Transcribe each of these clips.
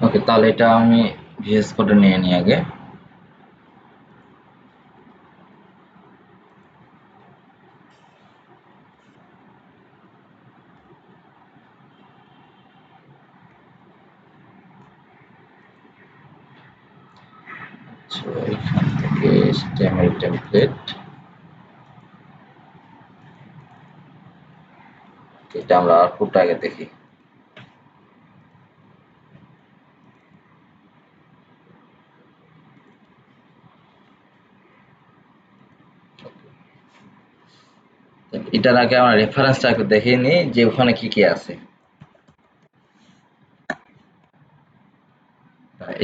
ওকে, তাহলে এটা আমি ভিএস কোডে নিয়ে নিই আগে। আচ্ছা, এখান থেকে HTML টেমপ্লেট, এটা আমরা আউটপুটটা আগে দেখি। এটার আগে আমরা রেফারেন্সটা একটু দেখে নিই যে ওখানে কি কি আছে।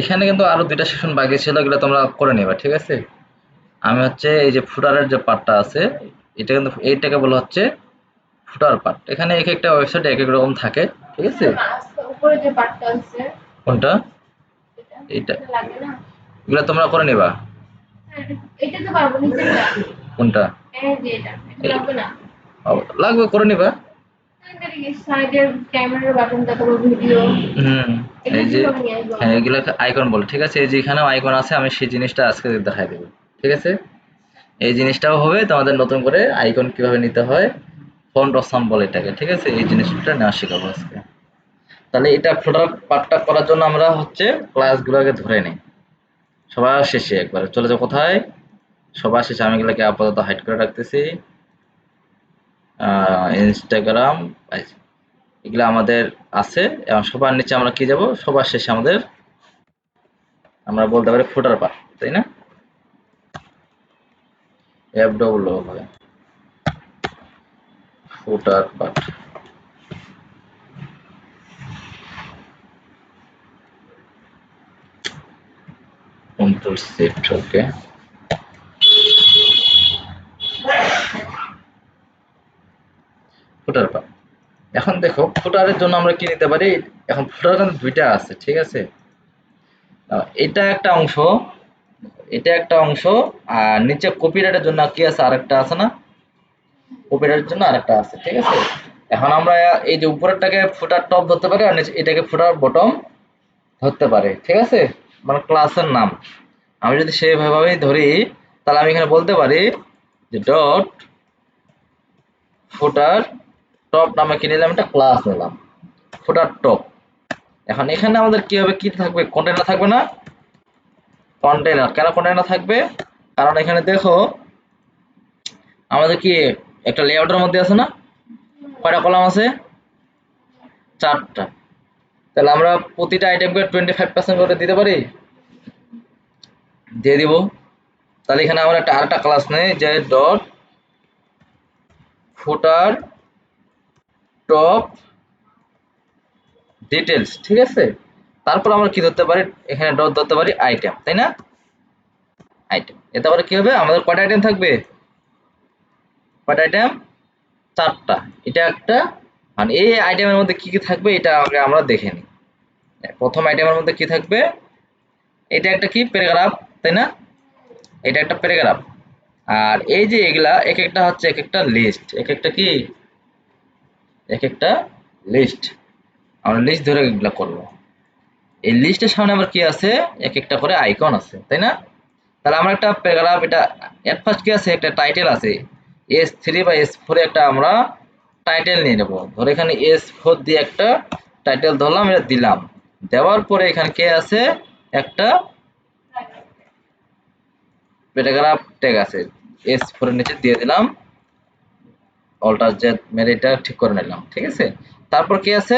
এখানে কিন্তু আরো দুইটা সেকশন বাকি ছিল, এগুলো তোমরা করে নেবা, ঠিক আছে। আমি হচ্ছে এই যে ফুটারের যে পার্টটা আছে, এটা কিন্তু এইটাকে বলা হচ্ছে ফুটার পার্ট। এখানে এক একটা ওয়েবসাইটে এক এক রকম থাকে, ঠিক আছে। উপরে যে পার্টটা আছে কোনটা? এটা এটা লাগে না? এগুলো তোমরা করে নেবা। এটা তো পারবো, নিচেরটা। কোনটা? এই যে এটা লাগবে না? লাগবে, করে নিবা। সাইডের ক্যামেরার বাটনটা, তারপর ভিডিও, হুম, এগুলো এই যে কিভাবে নিয়ে আসবো? হ্যাঁ, এগুলো আইকন বলে, ঠিক আছে। এই যে এখানেও আইকন আছে, আমি সেই জিনিসটা আজকে দেখাই দেবো, ঠিক আছে। এই জিনিসটাও হবে তোমাদের নতুন করে আইকন কিভাবে নিতে হয়, ফন্ট অফ সাম বলে এটাকে, ঠিক আছে। এই জিনিসটা নেওয়া শেখাবো আজকে। তাহলে এটা ফ্লোটার পার্টটা করার জন্য আমরা হচ্ছে ক্লাসগুলোকে ধরে নিই সবার শেষে। একবার চলে যাও কোথায়, সবার শেষে। আমি এগুলোকে আপাতত হাইড করে রাখতেছি। ইনস্টাগ্রাম, এগুলো আমাদের আছে। এবং সবার নিচে আমরা কি যাব, সবার শেষে আমাদের আমরা বলতে পারি ফুটার পার্ট, তাই না। FWO হবে ফুটার পার্ট। কন্ট্রোল শিফট, ওকে। ফুটার পার্ট। এখন দেখো ফুটারের জন্য আমরা কি নিতে পারি। এখন ফুটার কিন্তু দুইটা আছে, ঠিক আছে। এটা একটা অংশ, এটা একটা অংশ। আর নিচে কপিরাইটের জন্য কি আছে, আরেকটা আছে না, কপিরাইটের জন্য আরেকটা আছে, ঠিক আছে। এখন আমরা এই যে উপরেরটাকে ফুটার টপ ধরতে পারি, আর নিচে এটাকে ফুটার বটম ধরতে পারে, ঠিক আছে। মানে ক্লাসের নাম আমি যদি সেইভাবেই ধরি, তাহলে আমি এখানে বলতে পারি যে ডট ফুটার টপ নামে কি নিলাম, একটা ক্লাস নিলাম ফুটার টপ। এখন এখানে আমাদের কি হবে, কি থাকবে, কন্টেনার থাকবে না। কন্টেনার কেন কন্টেনার থাকবে, কারণ এখানে দেখো আমাদের কি একটা লেআউটের মধ্যে আছে না, কয়টা কলাম আছে, 4টা। তাহলে আমরা প্রতিটা আইটেমকে 25% করে দিতে পারি, দিয়ে দিব। তাহলে এখানে আমরা একটা আরেকটা ক্লাস নেই যে ডট ফুটার টপ ডিটেলস, ঠিক আছে। তারপর আমরা কি ধরতে পারি, এখানে ডট ধরতে পারি আইটেম, তাই না। আইটেম, এতে করে কি হবে, আমাদের কয়টা আইটেম থাকবে, কয়টা আইটেম, 4টা। এটা একটা, মানে এই আইটেমের মধ্যে কি কি থাকবে এটা আগে আমরা দেখে নিই। প্রথম আইটেমের মধ্যে কি থাকবে, এটা একটা কি প্যারাগ্রাফ, তাই না। এটা একটা প্যারাগ্রাফ। আর এই যে এগুলা এক একটা হচ্ছে এক একটা লিস্ট, এক একটা কি, এক একটা লিস্ট। আমরা লিস্ট ধরে এগুলা করবো। এই লিস্টের সামনে আবার কি আছে, এক একটা করে আইকন আছে, তাই না। তাহলে আমরা একটা প্যারাগ্রাফ, এটা এট ফার্স্ট কি আছে, একটা টাইটেল আছে। S3 বা S4 একটা আমরা টাইটেল নিয়ে নেব। ধর এখানে S4 দিয়ে একটা টাইটেল ধরলাম, এটা দিলাম। দেওয়ার পরে এখানে কে আছে, একটা প্যারাগ্রাফ ট্যাগ আছে, S4 এর নিচে দিয়ে দিলাম। অল্টার জেড মেরে এটা ঠিক করে নিলাম, ঠিক আছে। তারপর কি আছে,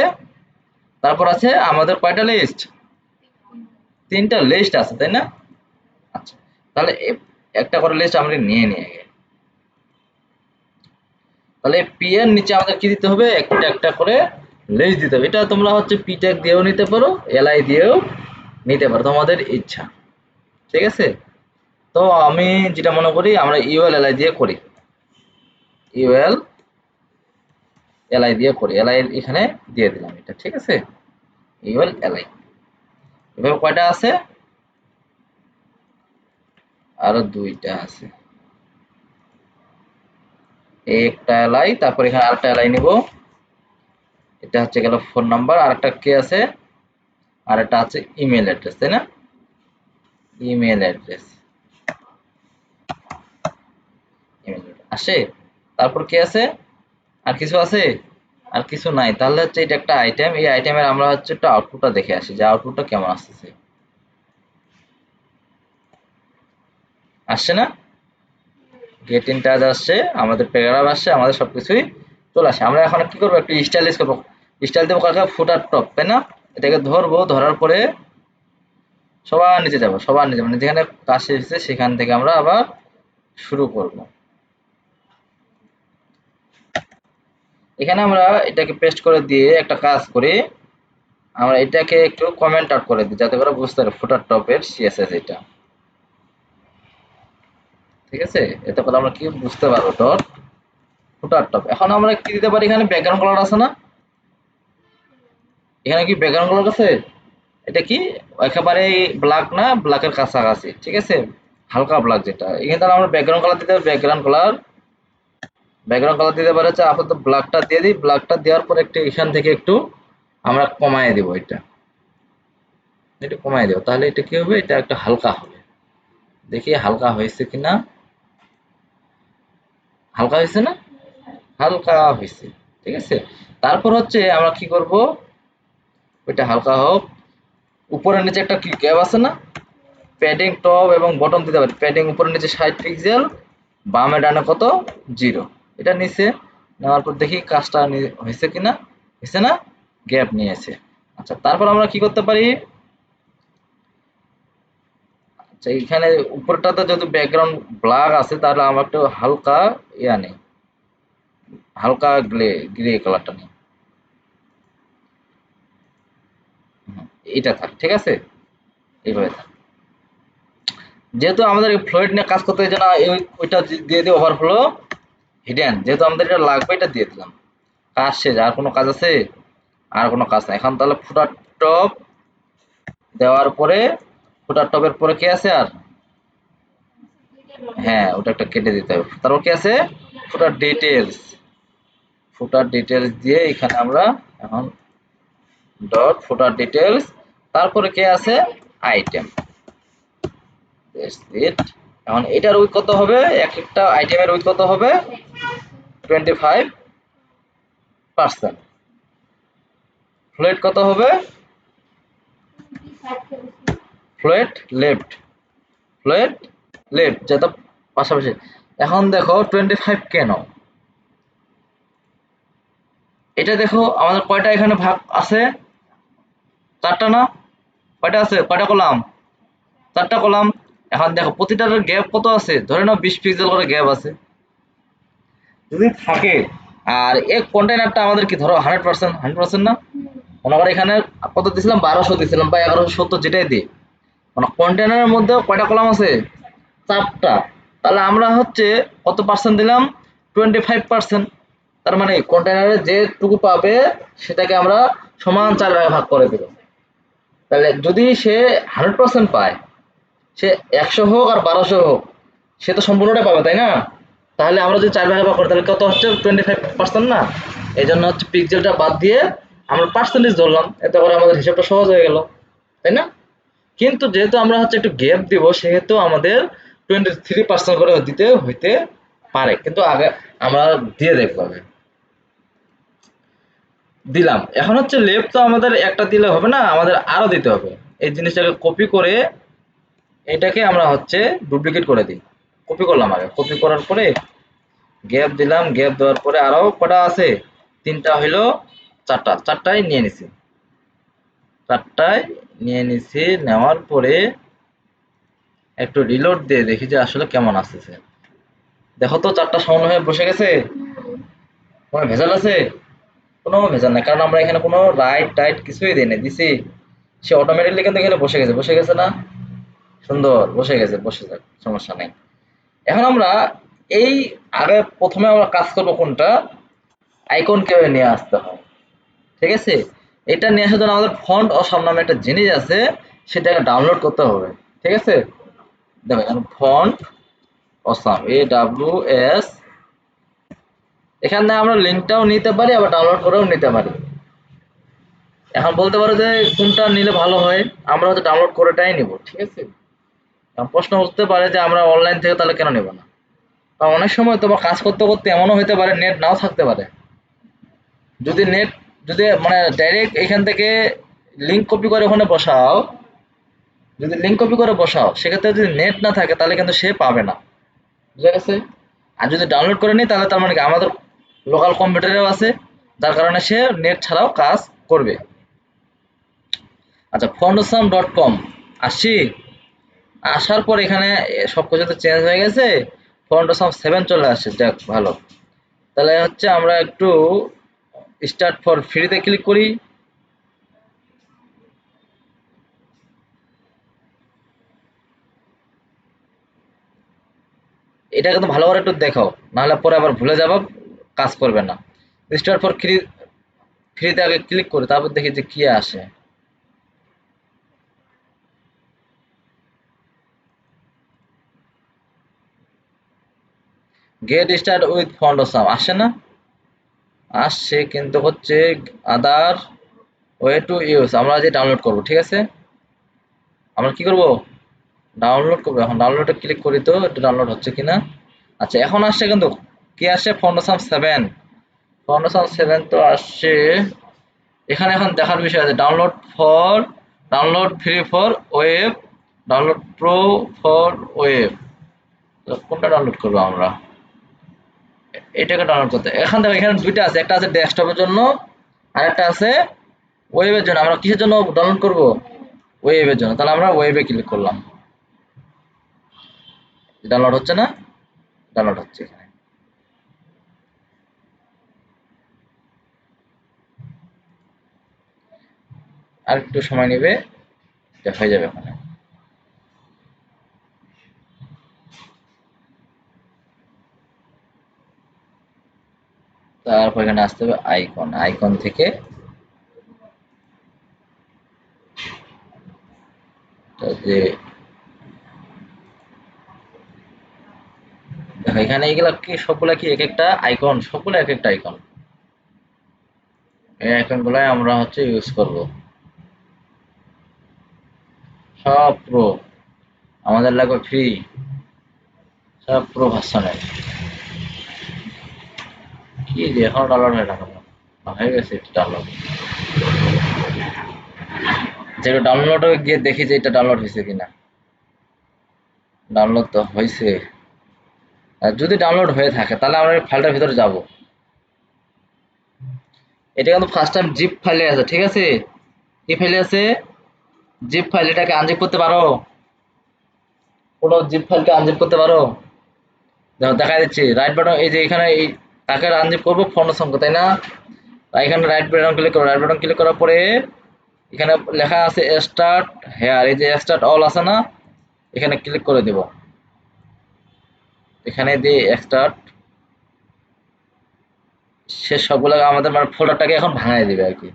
তারপর আছে আমাদের কয়টা লিস্ট, 3টা লিস্ট আছে, তাই না। আচ্ছা, তাহলে একটা করে লিস্ট আমরা নিয়ে নিয়ে আগে। তাহলে পি এর নিচে আমাদের কি দিতে হবে, একটা একটা করে লিস্ট দিতে হবে। এটা তোমরা হচ্ছে পি ট্যাগ দিয়েও নিতে পারো, এলআই দিয়েও নিতে পারো, তোমাদের ইচ্ছা, ঠিক আছে। তো আমি যেটা মনে করি আমরা ইউএল এলআই দিয়ে করি, ইউএল এলআই দিয়ে করি। এলআই এখানে দিয়ে দিলাম এটা, ঠিক আছে। ইউএল এলআই এভাবে কয়টা আছে, আরো 2টা আছে। এই একটা এলআই, তারপর এখানে আরেকটা এলআই নিব। এটা হচ্ছে গেল ফোন নাম্বার। আরেকটা কি আছে, আর এটা আছে ইমেল অ্যাড্রেস, তাই না? ইমেল অ্যাড্রেস আসে। তারপর কি আছে? আর কিছু আছে? আর কিছু নাই। তাহলে হচ্ছে এটা একটা আইটেম। এই আইটেমের আমরা হচ্ছে একটা আউটপুটটা দেখে আসি যে আউটপুটটা কেমন আসতেছে। আসছে না? গেট ইনচার্জ আসছে, আমাদের প্যারাগ্রাফ আসছে, আমাদের সবকিছুই চলে আসে। আমরা এখন কি করবো? একটু স্টাইলিশ করবো। স্টাইল দেবো কাকে? ফুটার টপ, তাই না? এটাকে ধরবো, ধরার পরে সবার নিচে যাবো, সবার নিচে, মানে যেখানে কাজ শেষ হচ্ছে সেখান থেকে আমরা আবার শুরু করব। এখানে আমরা এটাকে পেস্ট করে দিয়ে একটা কাজ করি, আমরা এটাকে একটু কমেন্ট আউট করে দিই যাতে করে বুঝতে পারে ফুটার টপের সিএসএস এটা। ঠিক আছে, এতে করে আমরা কি বুঝতে পারবো ডট ফুটার টপ। এখন আমরা কি দিতে পারি? এখানে ব্যাকগ্রাউন্ড কালার আছে না? এখানে কি ব্যাকগ্রাউন্ড কালার আছে? এটা কি একেবারে ব্ল্যাক না, ব্ল্যাকের কাছাকাছি, ঠিক আছে, হালকা ব্ল্যাক যেটা। এখানে তাহলে আমরা ব্যাকগ্রাউন্ড কালার দিতে হবে। ব্যাকগ্রাউন্ড কালার দিতে পারে হচ্ছে আপাতত ব্ল্যাকটা দিয়ে দিই। ব্ল্যাকটা দেওয়ার পর একটু এখান থেকে একটু আমরা কমায় দেবো, এটা একটু কমায় দেবো। তাহলে এটা কি হবে? এটা একটা হালকা হবে। দেখি হালকা হয়েছে কিনা। হালকা হয়েছে না? হালকা হয়েছে। ঠিক আছে, তারপর হচ্ছে আমরা কি করব? ওইটা হালকা হোক। উপরে নিচে একটা কি গ্যাপ আছে না? প্যাডিং টপ এবং বটম দিতে পারি। প্যাডিং উপরে নিচে 60 পিক্সেল, বামে ডানে কত? 0। এটা নিচে নেওয়ার পর দেখি কাজটা হয়েছে কিনা। হয়েছে না? গ্যাপ নিয়েছে। আচ্ছা, তারপর আমরা কি করতে পারি? আচ্ছা, এখানে উপরটাতে যদি ব্যাকগ্রাউন্ড ব্ল্যাক আছে তাহলে আমরা একটু হালকা ইয়া নেই, হালকা গ্রে কালারটা নেই। এটা থাক, ঠিক আছে, এইভাবে থাক। যেহেতু আমাদের ফ্লোয়েড নিয়ে কাজ করতে হচ্ছে না, ওইটা দিয়ে দিই ওভারফ্লো হিডেন। যেহেতু আমাদের এটা লাগবে এটা দিয়ে দিলাম। কাজ শেষ। আর কোনো কাজ আছে? আর কোনো কাজ নাই। এখন তাহলে ফুটার টপ দেওয়ার পরে, ফুটার টপের পরে কি আছে আর? হ্যাঁ, ওটা একটা কেটে দিতে হবে। তারপর কি আছে? ফুটার ডিটেলস। ফুটার ডিটেলস দিয়ে এখানে আমরা এখন ডট ফুটার ডিটেলস। তারপরে কি আছে? আইটেম। এখন এটার উইথ কত হবে? এক একটা আইটেমের উইথ কত হবে? 25%। ফ্লোট কত হবে? ফ্লোট লেফট, ফ্লোট লেফট যেটা পাশাপাশি। এখন দেখো 25 কেন? এটা দেখো আমাদের কয়টা এখানে ভাগ আছে? 4টা না? কয়টা আছে? কয়টা কলাম? 4টা কলাম। এখন দেখো প্রতিটার গ্যাপ কত আছে? ধরে নাও 20 পিক্সেল করে গ্যাপ আছে। যদি থাকে আর এই কন্টেইনারটা আমাদের কি ধরো 100%, 100% না? মনে করো এখানে কত দিছিলাম? 1200 দিছিলাম বা 1170, যেটাই দিই। মানে কন্টেইনারের মধ্যে কয়টা কলাম আছে? 4টা। তাহলে আমরা হচ্ছে কত পার্সেন্ট দিলাম? 25%। তার মানে কন্টেইনারে যেটুকু পাবে সেটাকে আমরা সমান 4 ভাগে ভাগ করে দেব। তাহলে যদি সে 100% পায়, সে 100 হোক আর 1200 হোক, সে তো সম্পূর্ণটাই পাবে, তাই না? তাহলে আমরা যদি 4 ভাগে ভাগ করি তাহলে কত হচ্ছে? 25% না? এই জন্য হচ্ছে পিক্সেলটা বাদ দিয়ে আমরা পার্সেন্টেজ ধরলাম, এতে করে আমাদের হিসাবটা সহজ হয়ে গেল, তাই না? কিন্তু যেহেতু আমরা হচ্ছে একটু গ্যাপ দিব, সেহেতু আমাদের 23% করে দিতে হইতে পারে। কিন্তু আগে আমরা দিয়ে দেখবো আগে। দিলাম। এখন হচ্ছে লেফট তো আমাদের একটা দিলে হবে না, আমাদের আরো দিতে হবে। এই জিনিসটাকে কপি করে এটাকে আমরা হচ্ছে ডুপ্লিকেট করে দিই। কপি করলাম আগে, কপি করার পরে গ্যাপ দিলাম। গ্যাপ দেওয়ার পরে আরো কটা আছে? 3টা হইলো 4টা, 4টাই নিয়ে নিছি। 4টায় নিয়ে নিছি, নেওয়ার পরে একটু রিলোড দিয়ে দেখি যে আসলে কেমন আসতেছে। দেখো তো 4টা সমান হয়ে বসে গেছে? কোনো ভেজাল আছে? কোনো ভেজাল নাই, কারণ আমরা এখানে কোনো রাইট টাইট কিছুই দিই না, দিছি। সে অটোমেটিকলি কিন্তু এখানে বসে গেছে। বসে গেছে না? সুন্দর বসে গেছে। বসে যাক, সমস্যা নেই। এখন আমরা এই আগে প্রথমে আমরা কাজ করবো কোনটা? আইকন কিভাবে নিয়ে আসতে হয়, ঠিক আছে? এটা নিয়ে আসার জন্য আমাদের ফন্ট অসাম নামে একটা জিনিস আছে, সেটাকে ডাউনলোড করতে হবে, ঠিক আছে? দেখো এখন ফন্ট অসাম, AWS। এখানে আমরা লিঙ্কটাও নিতে পারি, আবার ডাউনলোড করেও নিতে পারি। এখন বলতে পারো যে কোনটা নিলে ভালো হয়, আমরা হয়তো ডাউনলোড করেটাই নিব, ঠিক আছে। এখন প্রশ্ন উঠতে পারে যে আমরা অনলাইন থেকে তাহলে কেন নেব না। কারণ অনেক সময় তোমার কাজ করতে করতে এমনও হতে পারে নেট নাও থাকতে পারে। যদি নেট, যদি মানে ডাইরেক্ট এখান থেকে লিঙ্ক কপি করে ওখানে বসাও, যদি লিঙ্ক কপি করে বসাও সেক্ষেত্রে যদি নেট না থাকে তাহলে কিন্তু সে পাবে না, বুঝা গেছে। আর যদি ডাউনলোড করে নিই তাহলে তার মানে কি আমাদের লোকাল কম্পিউটারেও আছে, যার কারণে সে নেট ছাড়াও কাজ করবে। আচ্ছা, fondosam.com আসছি। আসার পর এখানে সবকিছু তো চেঞ্জ হয়ে গেছে, ফন্ডোসাম 7 চলে আসছে, যাক ভালো। তাহলে হচ্ছে আমরা একটু স্টার্ট ফর ফ্রিতে ক্লিক করি। এটা কিন্তু ভালো করে একটু দেখাও, নাহলে পরে আবার ভুলে যাবো, কাজ করবে না। স্টার্ট ফর ফ্রিতে আগে ক্লিক করি, তারপর দেখি যে কি আসে। গেট স্টার্ট উইথ ফন্ডোসাম আসে না, আসছে কিন্তু হচ্ছে আদার ওয়ে টু ইউজ, আমরা যে ডাউনলোড করব, ঠিক আছে। আমরা কি করব, ডাউনলোড করবো। এখন ডাউনলোডে ক্লিক করি তো একটু ডাউনলোড হচ্ছে কিনা। আচ্ছা এখন আসছে কিন্তু কি আসছে, ফন্ডোসাম 7। ফন্ডোসাম 7 তো আসছে। এখানে এখন দেখার বিষয় আছে, download free for web, download pro for web. কোনটা ডাউনলোড করবো আমরা, এটাকে ডাউনলোড করতে। এখন দেখো এখানে দুইটা আছে, একটা আছে ডেস্কটপের জন্য আর একটা আছে ওয়েবের জন্য। আমরা কিসের জন্য ডাউনলোড করব, ওয়েবের জন্য। তাহলে আমরা ওয়েবে ক্লিক করলাম, ডাউনলোড হচ্ছে না, ডাউনলোড হচ্ছে এখানে। আর একটু সময় নেবে, হয়ে যাবে ওখানে। তারপর এখানে আসতে হবে আইকন, আইকন থেকে যে দেখো এখানে এগুলা কি সবগুলা কি এক একটা আইকন, সবগুলা এক একটা আইকন। এই আইকন গুলাই আমরা হচ্ছে ইউজ করব, সব প্রো। আমাদের লাগবে ফ্রি, সব প্রো ভার্সনের। কি যে এখনো ডাউনলোড হয় না কেন, হয়ে গেছে ডাউনলোড। যেটা ডাউনলোড গিয়ে দেখি যে এটা ডাউনলোড হয়েছে কিনা। ডাউনলোড তো হয়েছে। আর যদি ডাউনলোড হয়ে থাকে তাহলে আমরা ফাইলটার ভিতরে যাব। এটা কিন্তু ফার্স্ট টাইম জিপ ফাইলে আছে, ঠিক আছে। কি ফাইলে আছে, জিপ ফাইল। এটাকে আনজিপ করতে পারো, কোনো জিপ ফাইলকে আনজিপ করতে পারো। দেখো দেখা দিচ্ছি রাইট বাটন, এই যে এখানে এই তাকে আনজিপ করবো ফন্ডোসাম, তাই না। এখানে রাইট বাটন ক্লিক করো, রাইট বাটন ক্লিক করার পরে এখানে লেখা আছে স্টার্ট হেয়ার, এই যে স্টার্ট অল আছে না, এখানে ক্লিক করে দেব। এখানে দিয়ে স্টার্ট, সে সবগুলো আমাদের মানে ফোল্ডারটাকে এখন ভাঙাই দিবে আর কি।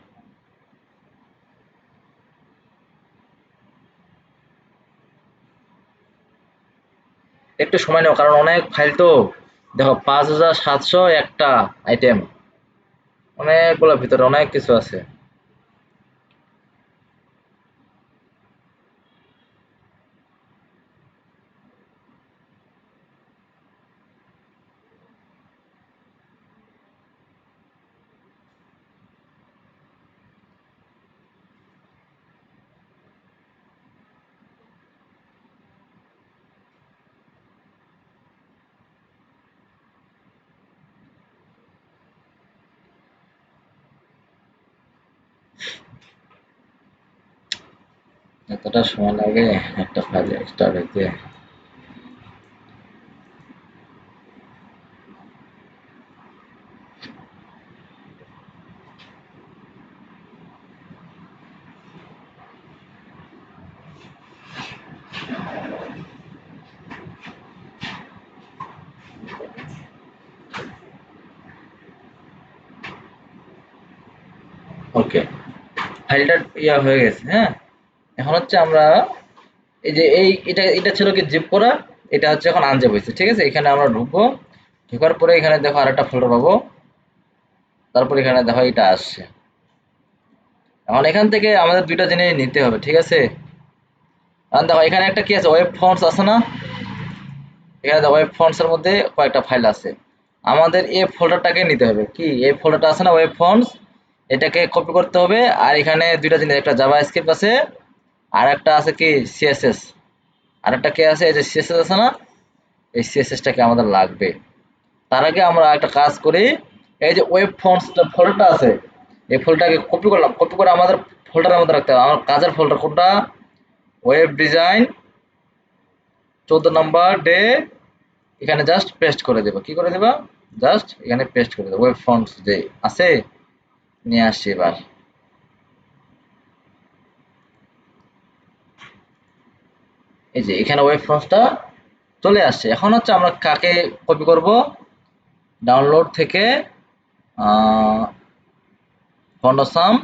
একটু সময় নেও কারণ অনেক ফাইল তো। দেখো 5700 একটা আইটেম, অনেকগুলো ভিতরে অনেক কিছু আছে। এতটা সময় লাগে একটা ফাইল স্টার্ট হইতে। ওকে, ফাইলটা ইয়া হয়ে গেছে, হ্যাঁ। এখন হচ্ছে আমরা এই যে এটা এটা ছিল কি জিপ করা, এটা হচ্ছে এখন আনজিপ হয়েছে, ঠিক আছে। এখানে আমরা ঢুকবো, ঢোকার পরে এখানে দেখো আরেকটা ফোল্ডার পাবো, তারপর এখানে দেখো এটা আসছে। এখন এখান থেকে আমাদের দুইটা জিনিস নিতে হবে, ঠিক আছে? এখন দেখো এখানে একটা কি আছে, ওয়েব ফন্টস আছে না? এখানে দেখো ওয়েব ফন্টস এর মধ্যে কয়েকটা ফাইল আছে। আমাদের এই ফোল্ডারটাকে নিতে হবে, কি এই ফোল্ডারটা আছে না ওয়েব ফন্টস, এটাকে কপি করতে হবে। আর এখানে দুইটা জিনিস, একটা জাভাস্ক্রিপ্ট আছে আর একটা আছে কি সিএসএস, আর একটা কি আছে, এই যে সিএসএস আছে না, এই সিএসএসটাকে আমাদের লাগবে। তার আগে আমরা একটা কাজ করি, এই যে ওয়েব ফন্টস ফোল্ডারটা আছে, এই ফোল্ডারটাকে কপি করলাম, কপি করে আমাদের ফোল্ডারের মধ্যে রাখতে হবে। আমার কাজের ফোল্ডার কোনটা? ওয়েব ডিজাইন 14 নাম্বার ডে, এখানে জাস্ট পেস্ট করে দেবো। কি করে দেবা? জাস্ট এখানে পেস্ট করে দেবো। ওয়েব ফন্টস যে আছে নিয়ে আসছি এবার। এই যে এখানে ওয়েব ফন্টসটা চলে আসছে। এখন হচ্ছে আমরা কাকে কপি করব? ডাউনলোড থেকে ফন্ডসাম,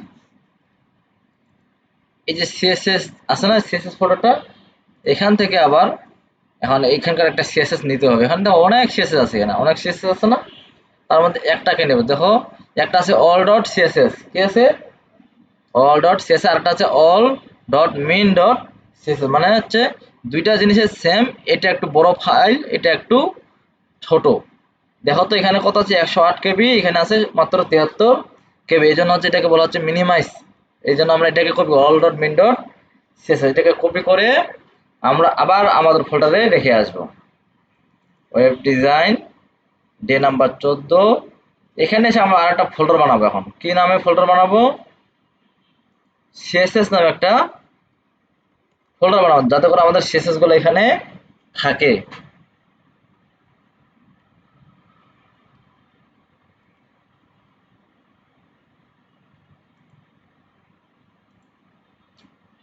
এই যে সিএসএস আছে না, সিএসএস ফটোটা, এখান থেকে আবার এখন এইখানকার একটা সিএসএস নিতে হবে। এখানে অনেক সিএসএস আছে, এখানে অনেক সিএসএস আছে না, তার মধ্যে একটাকে নেব। দেখো একটা আছে অল ডট সিএসএস, কি আছে? অল ডট সিএসএস, আর একটা আছে all dot min dot CSS. মানে হচ্ছে দুইটা জিনিসের সেম, এটা একটু বড় ফাইল, এটা একটু ছোট। দেখো তো এখানে কত আছে, 108 কেবি, এখানে আছে মাত্র 73 কেবি। এই জন্য হচ্ছে এটাকে বলা হচ্ছে মিনিমাইজ। এই জন্য আমরা এটাকে copy all dot min dot CSS, এটাকে কপি করে আমরা আবার আমাদের ফোল্ডারে রেখে আসবো। ওয়েব ডিজাইন ডে নাম্বার 14, এখানে এসে আমরা আর একটা ফোল্ডার বানাবো। এখন কি নামে ফোল্ডার বানাবো? সিএসএস নামে একটা ফোল্ডার বানাবো, যাতে করে আমাদের সিএসএস গুলো এখানে থাকে।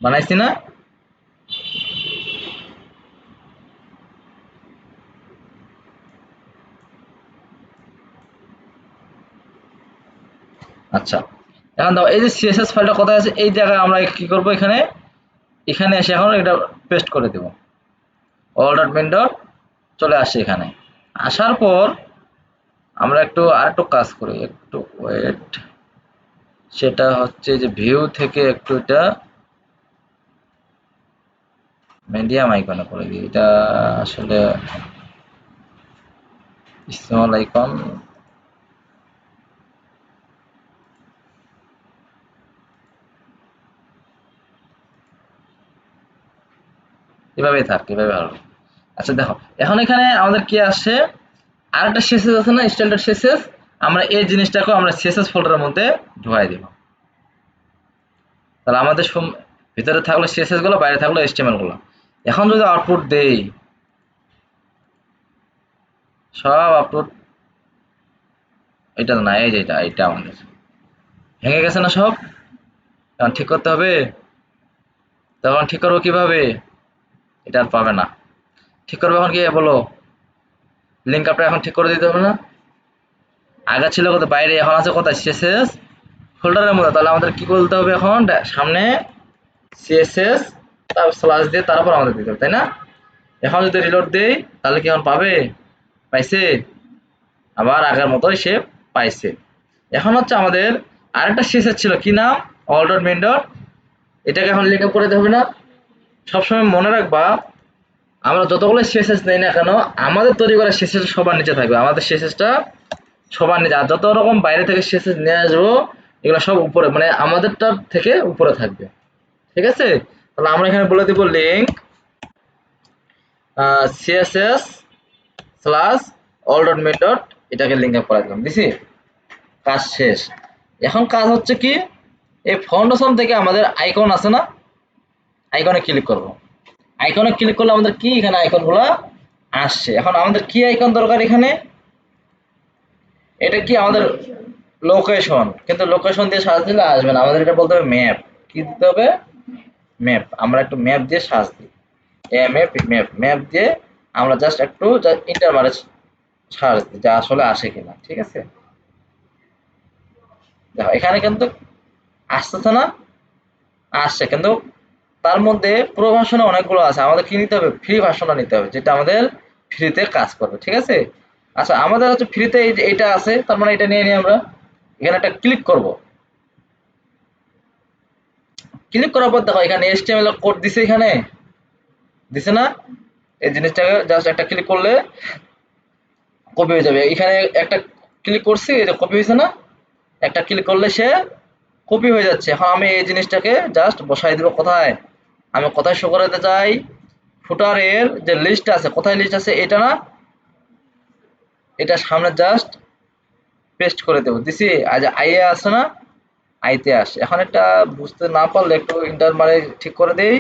বানাইছি না? আচ্ছা, এখন দাও এই যে সিএসএস ফাইলটা কোথায় আছে, এই জায়গায় আমরা কি করব, এখানে এখানে এসে এখন এটা পেস্ট করে দেব। অল ডট মেন ডট চলে আসছে এখানে। আসার পর আমরা একটু আরেকটু কাজ করি, একটু ওয়েট, সেটা হচ্ছে যে ভিউ থেকে একটু এটা মিডিয়াম আইকনে করে দিই। এটা আসলে স্মল আইকন, এভাবেই থাক, এভাবে ভালো। আচ্ছা দেখো এখন এখানে আমাদের কি আসছে, আরেকটা সিএসএস আছে না, স্ট্যান্ডার্ড সিএসএস, আমরা এই জিনিসটাকে আমরা সিএসএস ফোল্ডারের মধ্যে ঢুকাই দিব। তাহলে আমাদের ভিতরে থাকলো সিএসএস গুলো, বাইরে থাকলো এইচটিএমএল গুলো। এখন যদি আউটপুট দেই, সব আউটপুট, এটা না, এই যে এটা আমাদের ভেঙে গেছে না সব। এখন ঠিক করতে হবে। তখন ঠিক করবো কিভাবে? এটা আর পাবে না। ঠিক করবো এখন কি বলো? লিঙ্ক আপটা এখন ঠিক করে দিতে হবে না? আগে ছিল কত বাইরে, এখন আছে কোথায়? সিএসএস ফোল্ডারের মধ্যে। তাহলে আমাদের কি বলতে হবে এখন? সামনে সিএসএস তারপর স্ল্যাশ দিয়ে তারপর আমাদের দিতে হবে, তাই না? এখন যদি রিলোড দেই, তাহলে কি এখন পাবে? পাইছে? আবার আগের মতোই সে পাইছে। এখন হচ্ছে আমাদের আরেকটা সিএসএস ছিল, কি নাম? অল ডট মেন ডট, এটাকে এখন লিঙ্ক আপ করে দিতে হবে না? সবসময় মনে রাখবা, আমরা যতগুলো সিএসএস নেই না কেন, আমাদের তৈরি করা সিএসএস সবার নিচে থাকবে। আমাদের সিএসএসটা সবার নিচে, আর যত রকম বাইরে থেকে সিএসএস নিয়ে আসবো, এগুলো সব উপরে, মানে আমাদেরটা থেকে উপরে থাকবে। ঠিক আছে? তাহলে আমরা এখানে বলে দিব link CSS slash all dot min dot, এটাকে লিঙ্ক আপ করে দিলাম, দিছি। কাজ শেষ। এখন কাজ হচ্ছে কি, এই ফাউন্ডেশন থেকে আমাদের আইকন আছে না, আইকনে ক্লিক করব। আইকনে ক্লিক করলে আমাদের কি এখানে আইকনগুলো আসছে। এখন আমাদের কি আইকন দরকার এখানে? এটা কি আমাদের লোকেশন, কিন্তু লোকেশন দিয়ে সার্চ দিলে আসবে না, আমাদের এটা বলতে হবে ম্যাপ। কি দিতে হবে? ম্যাপ। আমরা একটু ম্যাপ দিয়ে সার্চ দিই, ম্যাপ ম্যাপ ম্যাপ দিয়ে আমরা জাস্ট একটু ইন্টার মারে সার্চ দিই, যা আসলে আসে কিনা। ঠিক আছে? দেখো এখানে কিন্তু আসতেছে না? আসছে, কিন্তু তার মধ্যে প্রো ভার্সনে অনেকগুলো আছে। আমাদের কি নিতে হবে? ফ্রি ভার্সনটা নিতে হবে, যেটা আমাদের ফ্রিতে কাজ করবে। ঠিক আছে? আচ্ছা আমাদের হচ্ছে ফ্রিতে এইটা আছে, তার মানে এটা নিয়ে নিই আমরা। এখানে একটা ক্লিক করব। ক্লিক করার পর দেখো এখানে HTML কোড দিছে, এখানে দিছে না? এই জিনিসটাকে জাস্ট একটা ক্লিক করলে কপি হয়ে যাবে। এখানে একটা ক্লিক করছি, এটা কপি হয়েছে না? একটা ক্লিক করলে সে কপি হয়ে যাচ্ছে। এখন আমি এই জিনিসটাকে জাস্ট বসাই দিব কোথায়? আমি কোথায় শো করাতে চাই? ফুটারের যে লিস্ট আছে, কোথায় লিস্ট আছে? এটা না, এটা সামনে জাস্ট পেস্ট করে দেবো। দিছি, আজ আইয়ে আছে না, আইতে আসে। এখন এটা বুঝতে না পারলে একটু ইন্টার মানে ঠিক করে দেই,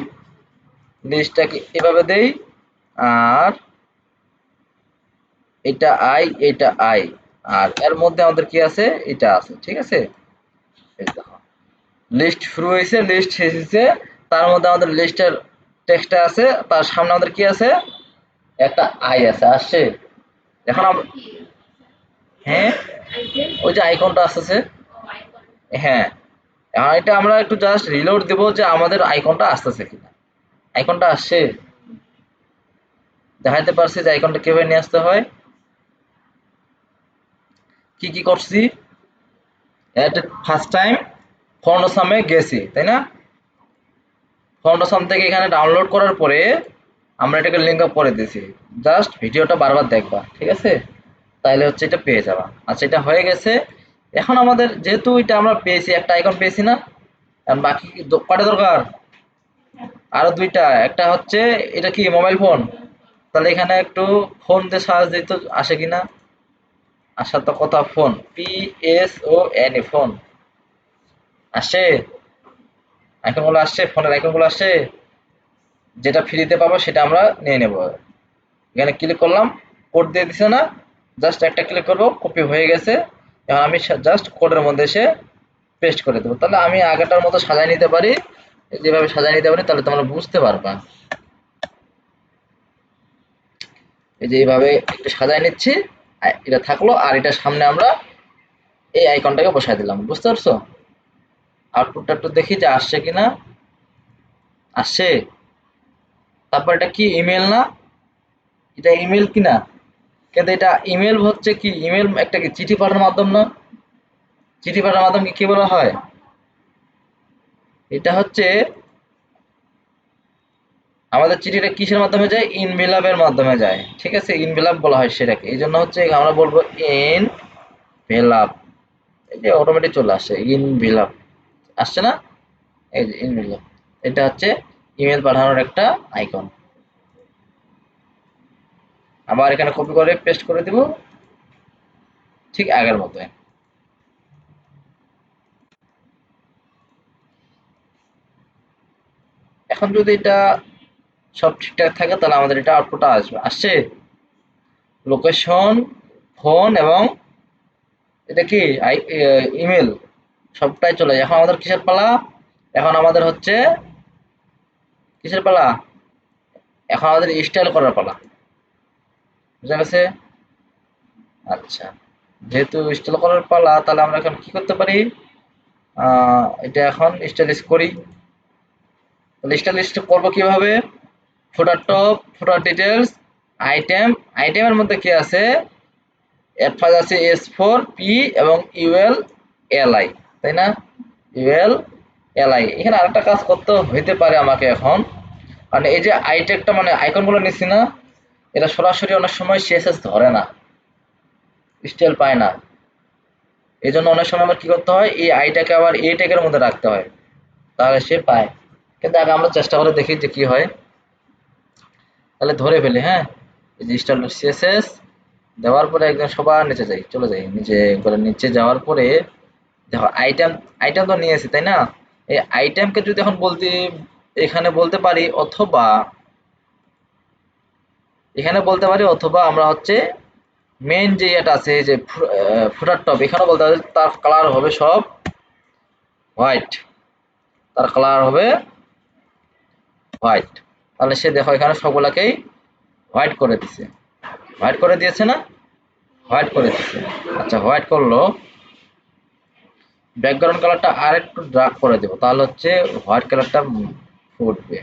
লিস্টটাকে এভাবে দেই, আর এটা আই, এটা আই, আর এর মধ্যে আমাদের কি আছে? এটা আছে, ঠিক আছে? এই দেখো লিস্ট শুরু হয়েছে, লিস্ট শেষ হয়েছে, তার মধ্যে আমাদের লিস্টের টেক্সটটা আছে, তার সামনে আমাদের কি আছে? একটা আই আছে, আসছে। এখন আমরা, কি হ্যাঁ, আইটেম ওই যে আইকনটা আসতেছে, ও আইকন হ্যাঁ। এখন এটা আমরা একটু জাস্ট রিলোড দেব যে আমাদের আইকনটা আসতেছে কিনা। আইকনটা আসছে, দেখাইতে পারছি যে আইকনটা কিভাবে নিয়ে আসতে হয়। কি কি করছি? এটা ফার্স্ট টাইম ফন্ডসামে গেছি, তাই না? ফন্ডসাম থেকে এখানে ডাউনলোড করার পরে আমরা এটাকে লিঙ্ক আপ করে দিয়েছি। জাস্ট ভিডিওটা বারবার দেখবা, ঠিক আছে? তাহলে হচ্ছে এটা পেয়ে যাবা। আচ্ছা, এটা হয়ে গেছে। এখন আমাদের যেহেতু এটা আমরা পেয়েছি, একটা আইকন পেয়েছি না, এখন বাকি কটা দরকার? আরো দুইটা। একটা হচ্ছে এটা কি মোবাইল ফোন, তাহলে এখানে একটু ফোন দিয়ে সার্চ দিই তো আসে কিনা। আসার তো কথা, ফোন, PSON, ফোন আসে, আইকনগুলো আসছে, ফোনের আইকনগুলো আসছে। যেটা ফ্রিতে পাবো সেটা আমরা নিয়ে নেব। এখানে ক্লিক করলাম, কোড দিয়ে দিছে না, জাস্ট একটা ক্লিক করব, কপি হয়ে গেছে। এখন আমি জাস্ট কোডের মধ্যে এসে পেস্ট করে দেবো। তাহলে আমি আগেটার মতো সাজায় নিতে পারি, যেভাবে সাজায় নিতে পারি, তাহলে তোমরা বুঝতে পারবা। এই যে এইভাবে একটু সাজায় নিচ্ছি, এটা থাকলো, আর এটা সামনে আমরা এই আইকনটাকে বসাই দিলাম। বুঝতে পারছো? আউটপুটটা একটু দেখি যে আসছে কিনা। আসছে। তারপর এটা কি ইমেল না? এটা ইমেল কিনা? কিন্তু এটা ইমেল হচ্ছে কি, ইমেল একটা কি চিঠি পাঠানোর মাধ্যম না? চিঠি পাঠানোর মাধ্যমকে কি বলা হয়? এটা হচ্ছে আমাদের চিঠিটা কিসের মাধ্যমে যায়? ইনভেলাপের মাধ্যমে যায়, ঠিক আছে? ইনভেলাপ বলা হয় সেটাকে। এই জন্য হচ্ছে আমরা বলবো ইনভেলাপ। এই যে অটোমেটিক চলে আসছে ইনভেলাপ, আসছে না? এই যে ইনভেলাপ, এটা হচ্ছে ইমেল পাঠানোর একটা আইকন। আবার এখানে কপি করে পেস্ট করে দিব, ঠিক আগের মতো। এখন যদি এটা সব ঠিকঠাক থাকে, তাহলে আমাদের এটা আউটপুটটা আসবে। আসছে লোকেশন, ফোন এবং এটা কি ইমেল, সবটাই চলে যায়। এখন আমাদের কিসের পালা? এখন আমাদের হচ্ছে কিসের পালা? এখন আমাদের স্টাইল করার পালা। বুঝা গেছে? আচ্ছা, যেহেতু স্টাইল করার পালা, তাহলে আমরা এখন কি করতে পারি? এটা এখন স্টাইলিশ করি। তাহলে স্টাইলিশ করবো কিভাবে? ফুটার টপ, ফুটার ডিটেলস, আইটেম। আইটেমের মধ্যে কি আছে? এর আছে S4P এবং ULLI, তাই না? ULLI। এখানে আরেকটা কাজ করতে হইতে পারে আমাকে এখন, কারণ এই যে আই ট্যাগটা মানে আইকনগুলো নিচ্ছি না, এটা সরাসরি অনেক সময় CSS ধরে না, স্টাইল পায় না। এই জন্য অনেক সময় আমার কি করতে হয়, এই আইটাকে আবার এই ট্যাগের মধ্যে রাখতে হয়, তাহলে সে পায়। কিন্তু আগে আমরা চেষ্টা করে দেখি যে কি হয়। তাহলে ধরে ফেলি, হ্যাঁ। এই যে স্টাইল CSS দেওয়ার পরে একদম সবার নিচে যাই, চলে যাই নিচে করে। নিচে যাওয়ার পরে দেখো আইটেম, আইটেম তো নিয়েছি, তাই না? এই আইটেমকে যদি এখন বলতে, এখানে বলতে পারি, অথবা এখানে বলতে পারি, অথবা আমরা হচ্ছে মেইন যে এটা আছে, এই যে ফুটার টপ, এখানে বলতে পারি তার কালার হবে সব হোয়াইট, তার কালার হবে হোয়াইট। তাহলে সে দেখো এখানে সবগুলাকেই হোয়াইট করে দিছে, হোয়াইট করে দিয়েছে না? হোয়াইট করে দিচ্ছে। আচ্ছা, হোয়াইট করলো, ব্যাকগ্রাউন্ড কালারটা আর একটু ডার্ক করে দেবো, তাহলে হচ্ছে হোয়াইট কালারটা ফুটবে।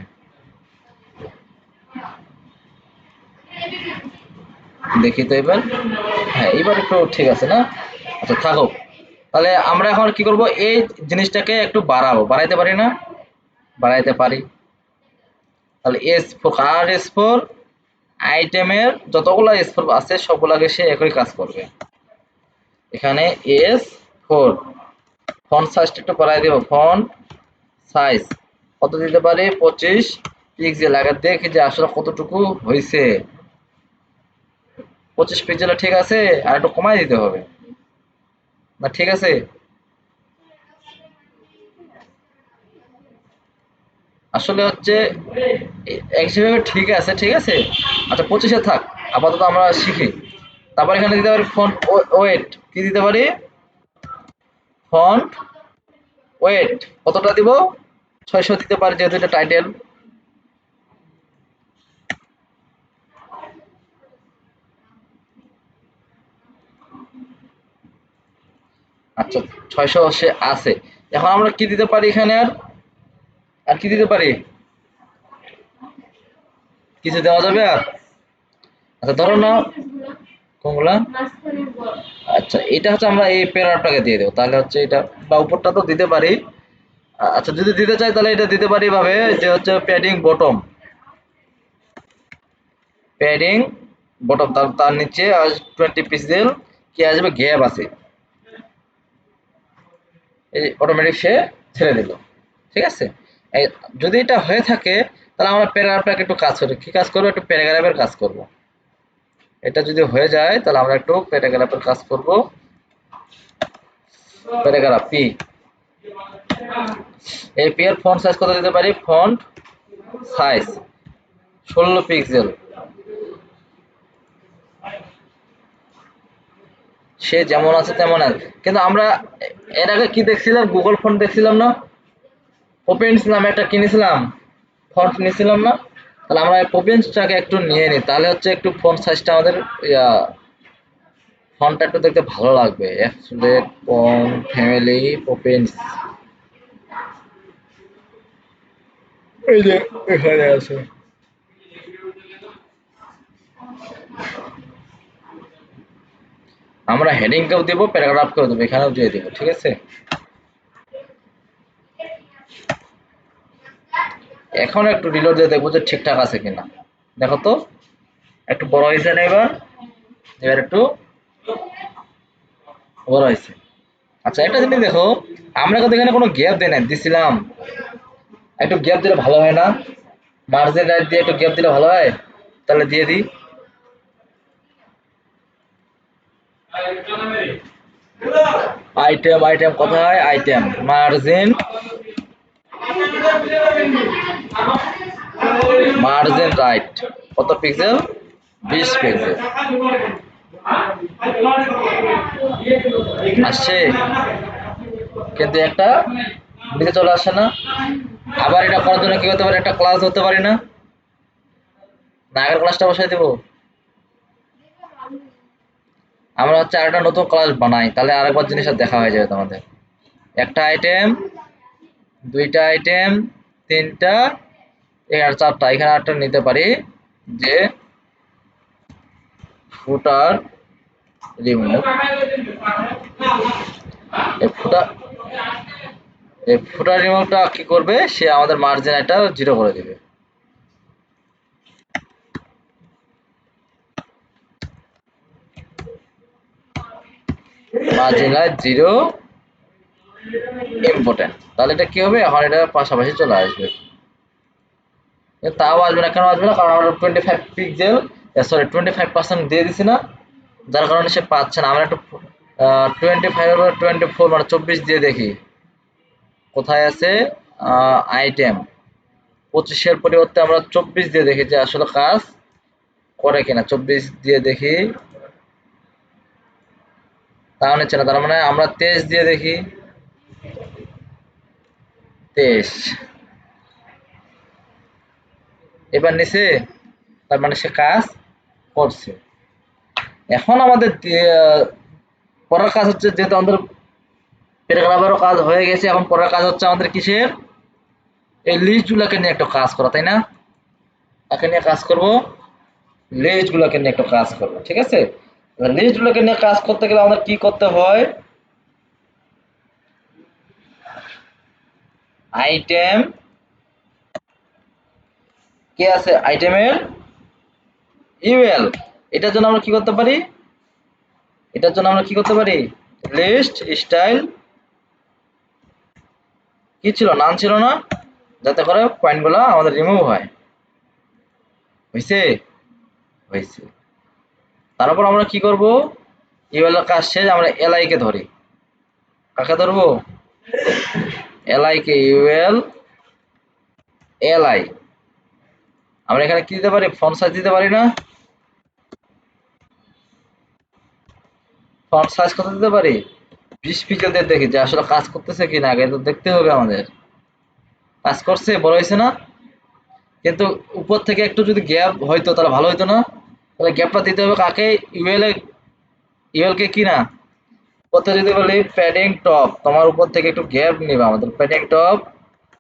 দেখি তো এবার, হ্যাঁ এবার একটু ঠিক আছে না? আচ্ছা থাকুক। তাহলে আমরা এখন কি করব, এই জিনিসটাকে একটু বাড়াবো, বাড়াইতে পারি না? বাড়াইতে পারি। তাহলে S4 কার S4 আইটেমের যতগুলো S4 আছে সবগুলাকে সে একই কাজ করবে। এখানে S4 ফন্ট সাইজটা একটু বাড়াই দেব। ফন্ট সাইজ কত দিতে পারি 25 পিক্সেল। আগে দেখি যে আসলে কতটুকু হয়েছে। 25 পিক্সেল ঠিক আছে, আর একটু কমাই দিতে হবে না? ঠিক আছে, আসলে হচ্ছে একইভাবে ঠিক আছে, ঠিক আছে। আচ্ছা 25-এ থাক, আপাতত আমরা শিখি। তারপর এখানে দিতে পারি ফন্ট ওয়েট। কি দিতে পারি? ফন্ট ওয়েট কতটা দিব? 600 দিতে পারি, যেহেতু এটা টাইটেল। আচ্ছা 600 সে আছে। এখন আমরা কি দিতে পারি এখানে? আর আর কি দিতে পারি? কিছু দেওয়া যাবে আর? আচ্ছা ধরো না, কোনগুলা? আচ্ছা এটা হচ্ছে আমরা এই প্যারাটাকে দিয়ে দেবো, তাহলে হচ্ছে এটা, বা উপরটা তো দিতে পারি। আচ্ছা যদি দিতে চাই তাহলে এটা দিতে পারি ভাবে যে হচ্ছে প্যাডিং বটম। প্যাডিং বটম, তার নিচে 20 পিক্সেল কি আসবে, গ্যাপ আছে, এই অটোমেটিক সে ছেড়ে দিল। ঠিক আছে, এই যদি এটা হয়ে থাকে তাহলে আমরা প্যারাগ্রাফটাকে একটু কাজ করি। কি কাজ করবো? একটু প্যারাগ্রাফের কাজ করব। এটা যদি হয়ে যায় তাহলে আমরা একটু প্যারাগ্রাফের কাজ করব। প্যারাগ্রাফ পি, এই পি এর ফন্ট সাইজ কত দিতে পারি? Font size 16 pixel. সে যেমন আছে তেমন আছে, কিন্তু আমরা এর আগে কি দেখছিলাম? গুগল ফন্ট দেখছিলাম না? ওপেন্স নামে একটা কিনেছিলাম, ফন্ট নিয়েছিলাম না? তাহলে আমরা পপিন্সটাকে একটু নিয়ে নিই, তাহলে হচ্ছে একটু ফন্ট সাইজটা আমাদের ফন্টটা একটু দেখতে ভালো লাগবে। অ্যাপসুলেট পম ফ্যামিলি পপিন্স, এই যে এখানে আছে। আমরা হেডিংকেও দেবো, প্যারাগ্রাফকেও দেবো, এখানেও দিয়ে দেবো। ঠিক আছে, এখন একটু রিলোড দিয়ে দেখবো যে ঠিকঠাক আছে কিনা। দেখো তো একটু বড় হয়েছে না এবার? এবার একটু বড় হয়েছে। আচ্ছা একটা জিনিস দেখো, আমরা কিন্তু এখানে কোনো গ্যাপ দিই না, দিছিলাম। একটু গ্যাপ দিলে ভালো হয় না? মার্জিন রাইট দিয়ে একটু গ্যাপ দিলে ভালো হয়। তাহলে দিয়ে দিই। আইটেম, আইটেম কোথায়? আইটেম মার্জিন, মার্জিন রাইট কত পিক্সেল? 20 পিক্সেল। আসছে, কিন্তু একটা নিচে চলে আসে না। আবার এটা করার জন্য কি করতে পারি? একটা ক্লাস ধরতে পারি না? না আগের ক্লাসটা বসাই দেবো? আমরা হচ্ছে আরেকটা নতুন ক্লাস বানাই, তাহলে আরেকবার জিনিসটা দেখা হয়ে যাবে তোমাদের। একটা আইটেম, দুইটা আইটেম, তিনটা, আর চারটা। এখানে আরেকটা নিতে পারি যে ফুটার রিমুভ। এই ফুটার, এই ফুটার রিমুভটা কি করবে? সে আমাদের মার্জিন এটা 0 করে দিবে। Margin 0 important. তাহলে এটা কি হবে? এখন এটা পাশাপাশি চলে আসবে। তাও আসবে না, কেন আসবে না? কারণ আমরা 25 পিক্সেল, সরি 25% দিয়ে দিছি না, যার কারণে সে পাচ্ছে না। আমরা একটু 25 এর 24 মানে 24 দিয়ে দেখি কোথায় আছে। আইটেম 25-এর পরিবর্তে আমরা 24 দিয়ে দেখি যে আসলে কাজ করে কিনা। 24 দিয়ে দেখি, তাও নিচ্ছে না। তার মানে আমরা 23 দিয়ে দেখি। 23 এবার নিচে, তার মানে সে কাজ করছে। এখন আমাদের পরের কাজ হচ্ছে, যেহেতু আমাদের প্যারাগ্রাফেরও কাজ হয়ে গেছে, এখন পরের কাজ হচ্ছে আমাদের কিসের? এই লিস্ট গুলাকে নিয়ে একটা কাজ করা, তাই না? তাকে নিয়ে কাজ করব, লিস্ট গুলাকে নিয়ে একটা কাজ করব। ঠিক আছে, লিস্ট গুলাকে নিয়ে কাজ করতে গেলে আমাদের কি করতে হয়? আইটেম কে আছে আইটেমের ইউএল, এটার জন্য আমরা কি করতে পারি, লিস্ট স্টাইল কি ছিল, নাম ছিল না, যাতে করে পয়েন্টগুলো আমাদের রিমুভ হয়। হয়েছে। তারপর আমরা কি করব, ইউএল এর কাজ শেষ, আমরা এলআই কে ধরি। কাকে ধরবো, এলআই কে, ইউএল এলআই। আমরা এখানে কি দিতে পারি, ফন্ট সাইজ দিতে পারি না, ফন্ট সাইজ কত দিতে পারি, 20 পিক্সেল দিয়ে দেখি যে আসলে কাজ করতেছে কিনা, আগে তো দেখতে হবে আমাদের। কাজ করছে, বড় হয়েছে না, কিন্তু উপর থেকে একটু যদি গ্যাপ হইতো তাহলে ভালো হইতো না। তাহলে গ্যাপটা দিতে হবে কাকে, ইউএল কে কি না, উপরে যদি বলি প্যাডিং টপ, তোমার উপর থেকে একটু গ্যাপ নিবা, আমাদের প্যাডিং টপ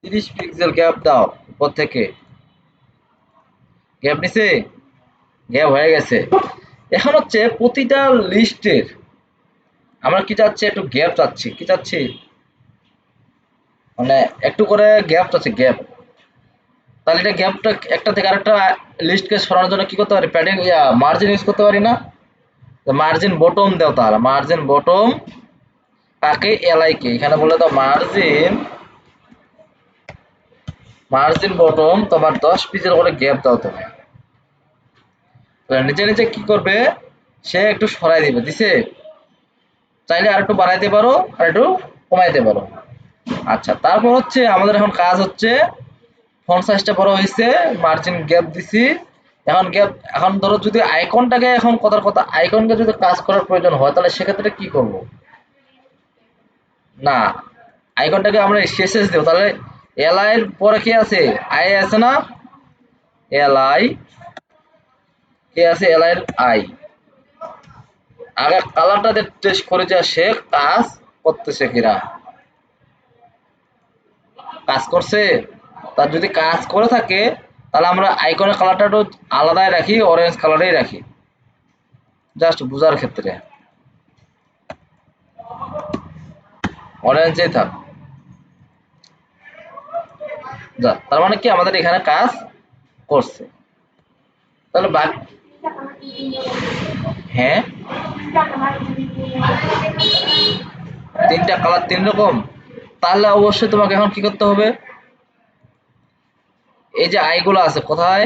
30 পিক্সেল গ্যাপ দাও, উপর থেকে গ্যাপ নিছে, গ্যাপ হয়ে গেছে। এখন হচ্ছে প্রতিটা লিস্টের আমরা কি চাচ্ছি, একটু গ্যাপ চাচ্ছি, কি চাচ্ছি, মানে একটু করে গ্যাপ চাচ্ছি, গ্যাপ। তাহলে এটা গ্যাপটা একটা থেকে আরেকটা লিস্টকে সরানোর জন্য কি করতে পারি, প্যাডিং মার্জিন ইউজ করতে পারি না, মার্জিন বটম দাও, তাহলে মার্জিন বটম কাকে, এলআই কে, এখানে বলে দাও মার্জিন বটম তোমার 10 পিক্সেল করে গ্যাপ দাও তুমি। নিচে নিচে কি করবে, সে একটু সরাই দিবে, দিছে, চাইলে আর একটু বাড়াইতে পারো আর একটু কমাইতে পারো। আচ্ছা, তারপর হচ্ছে আমাদের এখন কাজ হচ্ছে, ফন্ট সাইজটা বড় হয়েছে, মার্জিন গ্যাপ দিছি, এখন ধরো যদি আইকনটাকে, এখন কথার কথা আইকনকে যদি কাজ করার প্রয়োজন হয় তাহলে সেক্ষেত্রে কি করব, না আইকনটাকে আমরা শেষে দেব, তাহলে এলআই এর পরে কি আছে, আই আছে না, এলআই কে আছে, এলআই এর আই, আগে কালারটা টেস্ট করে যে সে কাজ করতেছে কিনা, কাজ করছে, তার যদি কাজ করে থাকে তাহলে আমরা আইকনের কালারটা একটু আলাদাই রাখি, অরেঞ্জ কালারেই রাখি, জাস্ট বোঝার ক্ষেত্রে অরেঞ্জেই থাক। যা, তার মানে কি আমাদের এখানে কাজ করছে। তাহলে হ্যাঁ, তিনটা কালার তিন রকম, তাহলে অবশ্যই তোমাকে এখন কি করতে হবে, এই যে আইগুলো আছে কোথায়,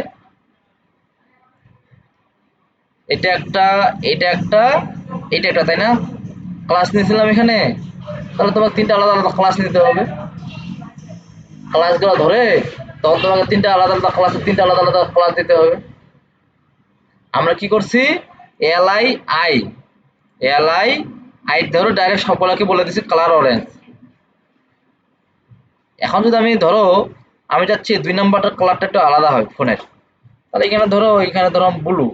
এটা একটা, এটা একটা, এটা একটা, তাই না, ক্লাস নিয়েছিলাম এখানে, তাহলে তোমাকে তিনটা আলাদা আলাদা ক্লাস নিতে হবে, ক্লাসগুলো ধরে তখন তোমাকে তিনটা আলাদা আলাদা ক্লাসের তিনটা আলাদা আলাদা ক্লাস দিতে হবে। আমরা কি করছি, এলআই আই, এলআই আই ধরো ডাইরেক্ট সবগুলোকে বলে দিছি কালার অরেঞ্জ। এখন যদি আমি ধরো আমি চাচ্ছি 2 নাম্বারটার কালারটা একটু আলাদা হয় ফোনের, তাহলে এখানে ধরো ব্লু,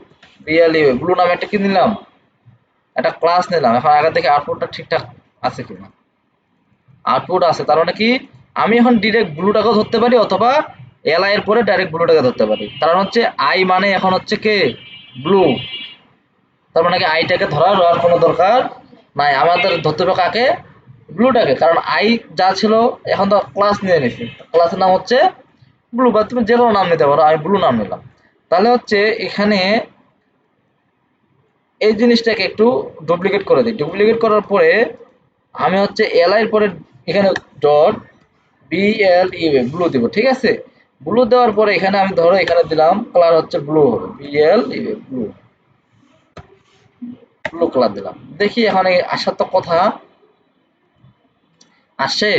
ব্লু নামে একটা কি নিলাম, একটা ক্লাস নিলাম। এখন আগে থেকে আউটপুটটা ঠিকঠাক আছে কিনা, আউটপুট আছে, তার মানে কি আমি এখন ডিরেক্ট ব্লুটাকেও ধরতে পারি, অথবা এলআই এর পরে ডাইরেক্ট ব্লুটাকে ধরতে পারি, কারণ হচ্ছে আই মানে এখন হচ্ছে কে, ব্লু, তার মানে কি আইটাকে ধরার আর কোনো দরকার নাই, আমাদের ধরতে হবে কাকে, ব্লুটাকে, কারণ আই যা ছিল এখন তো ক্লাস নিয়ে নিছি, ক্লাসের নাম হচ্ছে ব্লু, বা তুমি যে কোনো নাম নিতে পারো, আমি ব্লু নাম নিলাম। তাহলে হচ্ছে এখানে এই জিনিসটাকে একটু ডুপ্লিকেট করে দিই, ডুপ্লিকেট করার পরে আমি হচ্ছে এলআই এর পরে এখানে ডট বিএল ইউ ব্লু দিব, ঠিক আছে, ব্লু দেওয়ার পরে এখানে আমি ধরো এখানে দিলাম কালার হচ্ছে blue, B L U blue, blue colour দিলাম। দেখি এখন এই আসার তো কথা আসে,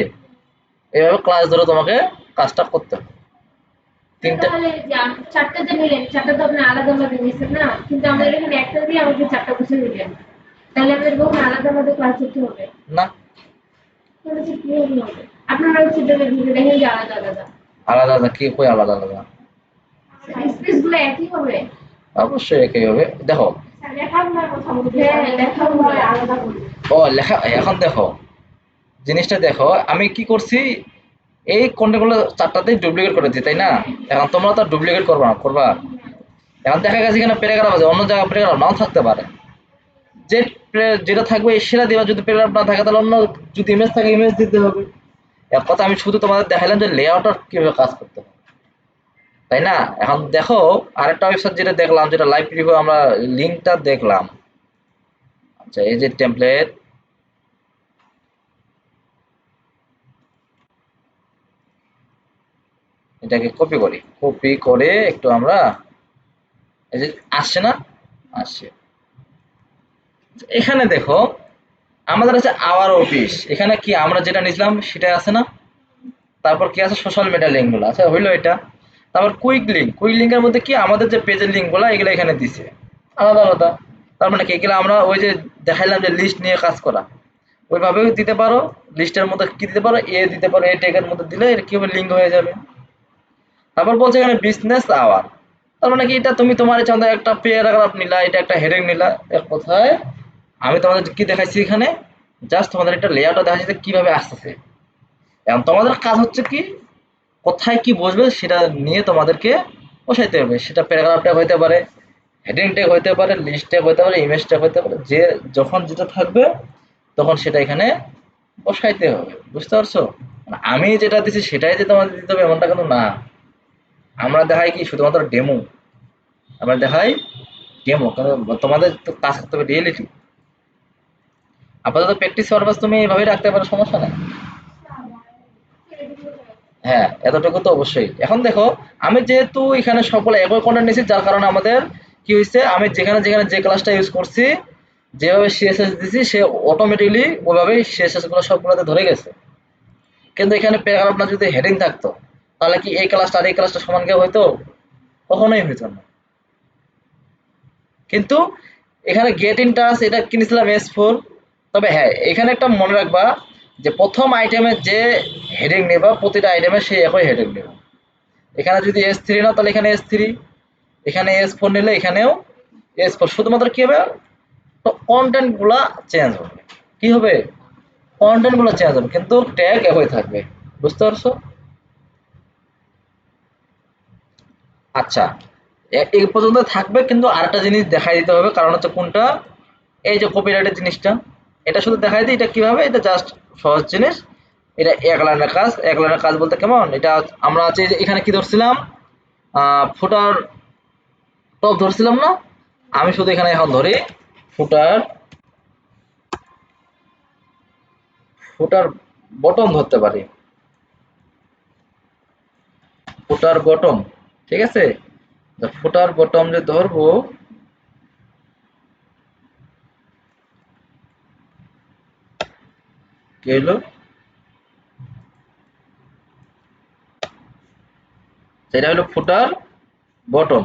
এইভাবে ক্লাস ধরে তোমাকে কাজটা করতে হবে। তিনটা, তাহলে চারটা যে নিলেন, চারটা তো আপনি আলাদা আলাদা নিয়েছেন না, কিন্তু আমাদের এখানে একটা দিয়ে আমাকে চারটা বসে দিলেন, তাহলে আমাদের বহু আলাদা আলাদা ক্লাস করতে হবে না তাহলে কি হবে, আপনারা হচ্ছে দেখেন যে আলাদা আলাদা, আলাদা আলাদা কি, কই আলাদা আলাদা, স্পেস গুলো একই হবে, অবশ্যই একই হবে। দেখো লেখাগুলোর কথা বলতে, হ্যাঁ লেখাগুলো আলাদা করে, ও লেখা, এখন দেখো জিনিসটা দেখো, আমি কি করছি, এই কন্টেন্টগুলো চারটাতেই ডুপ্লিকেট করেছি, তাই না, এখন তোমরা তো ডুপ্লিকেট করবা না, করবা, এখন দেখা গেছে এখানে প্যারাগ্রাফ আছে, অন্য জায়গায় প্যারাগ্রাফ নাও থাকতে পারে, যে যেটা থাকবে সেটা দিবা, যদি প্যারাগ্রাফ না থাকে তাহলে অন্য, যদি ইমেজ থাকে ইমেজ দিতে হবে। এক কথা আমি শুধু তোমাদের দেখাইলাম যে লেআউটার কিভাবে কাজ করতে হবে, তাই না? এখন দেখো আরেকটা ওয়েবসাইট যেটা দেখলাম, যেটা লাইভ প্রিভিউ আমরা লিঙ্কটা দেখলাম। আচ্ছা, এই যে টেমপ্লেট, এটাকে কপি করি, কপি করে একটু আমরা এই যে আসছে না, আসছে। এখানে দেখো আমাদের আছে আওয়ার অফিস, এখানে কি আমরা যেটা নিয়েছিলাম সেটাই আছে না। তারপর কি আছে, সোশ্যাল মিডিয়া লিঙ্ক গুলো আছে, হইলো এটা। তারপর কুইক লিঙ্ক, কুইক লিঙ্কের মধ্যে কি আমাদের যে পেজের লিঙ্ক গুলো এগুলো এখানে দিছে আলাদা আলাদা। তার মানে কি এগুলো আমরা ওই যে দেখাইলাম যে লিস্ট নিয়ে কাজ করা, ওইভাবেও দিতে পারো। লিস্টের মধ্যে কি দিতে পারো, এ দিতে পারো, এ ট্যাগের মধ্যে দিলে এটা কি হবে, লিঙ্ক হয়ে যাবে। তারপর বলছে এখানে বিজনেস আওয়ার, তার মানে কি এটা তুমি তোমার ইচ্ছা মতো একটা প্যারাগ্রাফ নিলা, এটা একটা হেডিং নিলা। এক কথায় আমি তোমাদের কি দেখাইছি এখানে, জাস্ট তোমাদের একটা লেআউটটা দেখাচ্ছি যে কিভাবে আসতেছে। এখন তোমাদের কাজ হচ্ছে কি, কোথায় কি বসবে সেটা নিয়ে তোমাদেরকে বসাইতে হবে। সেটা প্যারাগ্রাফ ট্যাগ হইতে পারে, হেডিং ট্যাগ হইতে পারে, লিস্ট ট্যাগ হইতে পারে, ইমেজ ট্যাগ হইতে পারে, যে যখন যেটা থাকবে তখন সেটা এখানে বসাইতে হবে। বুঝতে পারছো? আমি যেটা দিচ্ছি সেটাই যে তোমাদের দিতে হবে এমনটা কিন্তু না। আমরা দেখাই কি শুধুমাত্র ডেমো, আমরা দেখাই ডেমো, কারণ তোমাদের তো কাজ করতে হবে রিয়েলিটি। আপাতত প্র্যাকটিস পারপাস তুমি এইভাবেই রাখতে পারো, সমস্যা নাই। হ্যাঁ, এতটুকু তো অবশ্যই। এখন দেখো আমি যেহেতু এখানে সকলে একই কন্টেন্ট নিয়েছি, যার কারণে আমাদের কি হয়েছে, আমি যেখানে যেখানে যে ক্লাসটা ইউজ করছি, যেভাবে সিএসএস দিছি, সে অটোমেটিকলি ওইভাবেই সিএসএস গুলো সবগুলোতে ধরে গেছে। কিন্তু এখানে প্যারাগ্রাফ না যদি হেডিং থাকতো, তাহলে কি এই ক্লাসটা আর এই ক্লাসটা সমান কেউ হইতো? কখনোই হইতো না। কিন্তু এখানে গেট ইন টাচ এটা কিনেছিলাম S4। তবে হ্যাঁ, এখানে একটা মনে রাখবা যে প্রথম আইটেমের যে হেডিং নেবা, প্রতিটা আইটেমে সেই একই হেডিং নেবা। এখানে যদি S3 নাও তাহলে এখানে S3, এখানে S4 নিলে এখানেও S4। শুধুমাত্র কি হবে, কন্টেন্ট গুলা চেঞ্জ হবে। কি হবে, কন্টেন্ট গুলো চেঞ্জ হবে, কিন্তু ট্যাগ একই থাকবে। বুঝতে পারছো? আচ্ছা, এই পর্যন্ত থাকবে, কিন্তু আরেকটা জিনিস দেখাই দিতে হবে। কারণ হচ্ছে কোনটা, এই যে কপিরাইটের জিনিসটা, এটা শুধু দেখাই দিই। এটা কিভাবে, এটা জাস্ট সহজ জিনিস। এটা এক লাইনের কাজ। এক লাইনের কাজ বলতে কেমন, এটা আমরা আছে যে এখানে কি ধরছিলাম, ফুটার টপ ধরছিলাম না। আমি শুধু এখানে এখন ধরি ফুটার, ফুটার বটম ধরতে পারি, ফুটার বটম। ঠিক আছে, ফুটার বটম যে ধরবো, কি হলো, সেটা হলো ফুটার বটম।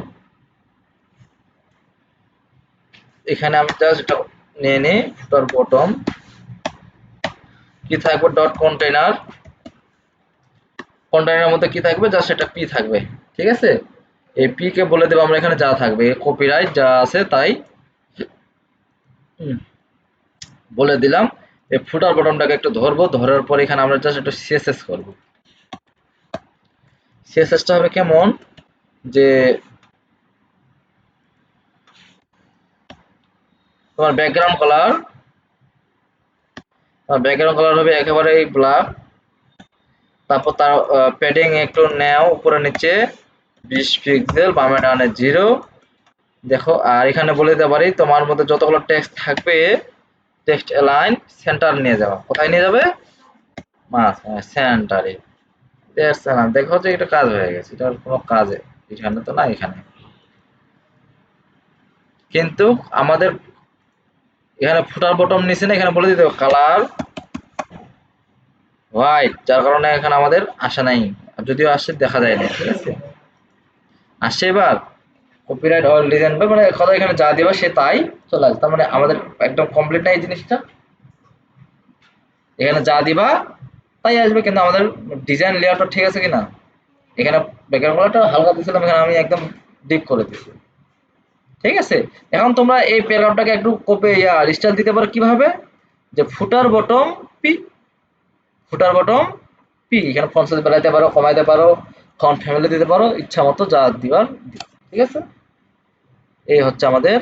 এখানে আমি জাস্ট এটা নিয়ে নিই, ফুটার বটম কি থাকবে, ডট কন্টেইনার। কন্টেইনারের মধ্যে কি থাকবে, জাস্ট এটা পি থাকবে। ঠিক আছে, এই পি কে বলে দেবো আমরা এখানে যা থাকবে, কপিরাইট যা আছে তাই বলে দিলাম। এই ফুটার বটনটাকে একটু ধরবো, ধরার পর এখানে আমরা জাস্ট একটু সিএসএস করবো। সিএসএসটা হবে কেমন, যে তোমার ব্যাকগ্রাউন্ড কালার হবে একেবারে ব্ল্যাক। তারপর তার প্যাডিং একটু নেও, উপরে নিচে 20 পিক্সেল, বামে ডানে 0। দেখো, আর এখানে বলে দিতে পারি তোমার মধ্যে যতগুলো টেক্সট থাকবে, টেক্সট অ্যালাইন সেন্টার নিয়ে যাওয়া। কোথায় নিয়ে যাবে, মাস সেন্টারে। দেখো যে এটা কাজ হয়ে গেছে, এটার কোনো কাজে এখানে তো না, এখানে কিন্তু আমাদের এখানে ফুটার বটম নিচে না, এখানে বলে দিতে হবে কালার হোয়াইট, যার কারণে এখানে আমাদের আসে নাই। যদিও আসছে দেখা যায় না। ঠিক আছে, আসছে এবার কপিরাইট অল ডিজাইন, মানে কথা এখানে যা দিবা সে তাই চলে আসবে। তার মানে আমাদের একদম কমপ্লিট না এই জিনিসটা, এখানে যা দিবা তাই আসবে। কিন্তু আমাদের ডিজাইন লেয়ারটা ঠিক আছে কিনা, এখানে ব্যাকগ্রাউন্ড কালারটা হালকা দিয়েছিলাম, এখানে আমি একদম ডিপ করে দিচ্ছি। ঠিক আছে, এখন তোমরা এই প্যারাগ্রাফটাকে একটু কপি স্টাইল দিতে পারো কিভাবে, যে ফুটার বটম পি, ফুটার বটম পি। এখানে ফন্ট সাইজ বাড়াইতে পারো, কমাইতে পারো, ফন্ট ফ্যামিলি দিতে পারো, ইচ্ছা মতো যা দিবার। ঠিক আছে, এই হচ্ছে আমাদের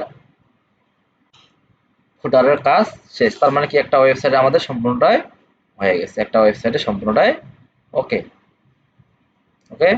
ফুটারের কাজ শেষ। তার মানে কি একটা ওয়েবসাইটে আমাদের সম্পূর্ণটাই হয়ে গেছে, একটা ওয়েবসাইটে সম্পূর্ণটাই ওকে। ওকে।